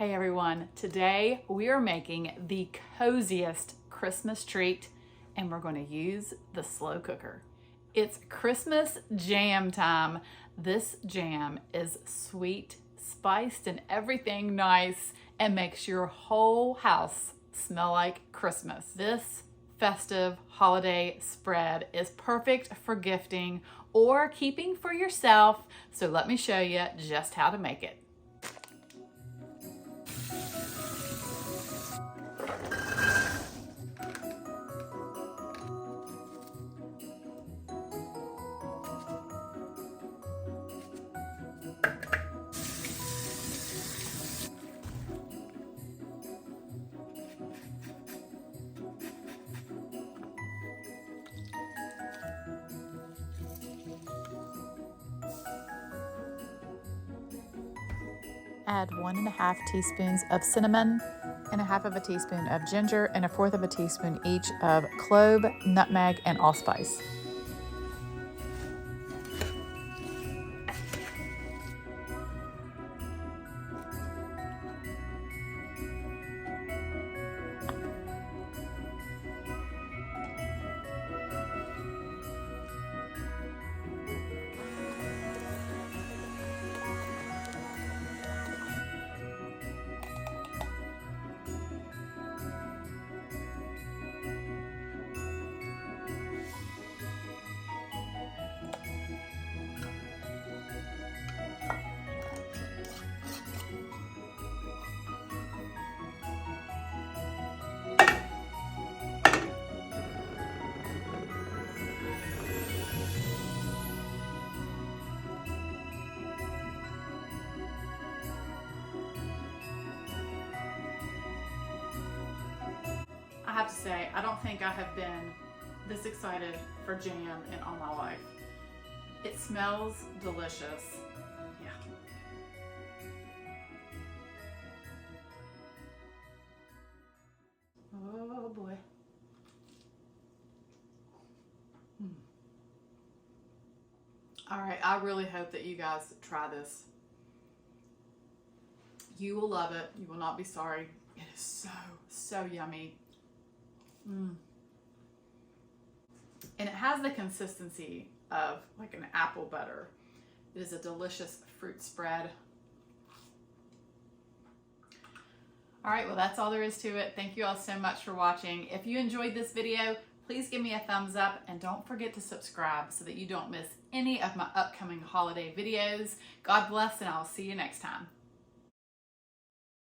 Hey everyone, today we are making the coziest Christmas treat and we're going to use the slow cooker. It's Christmas jam time. This jam is sweet, spiced, and everything nice and makes your whole house smell like Christmas. This festive holiday spread is perfect for gifting or keeping for yourself. So let me show you just how to make it. Add 1.5 teaspoons of cinnamon and 1/2 teaspoon of ginger and 1/4 teaspoon each of clove, nutmeg, and allspice. I have to say, I don't think I have been this excited for jam in all my life. It smells delicious. Yeah. Oh boy. All right, I really hope that you guys try this. You will love it. You will not be sorry. It is so yummy. And it has the consistency of like an apple butter. It is a delicious fruit spread. All right, well, that's all there is to it. Thank you all so much for watching. If you enjoyed this video, please give me a thumbs up and don't forget to subscribe so that you don't miss any of my upcoming holiday videos. God bless, and I'll see you next time.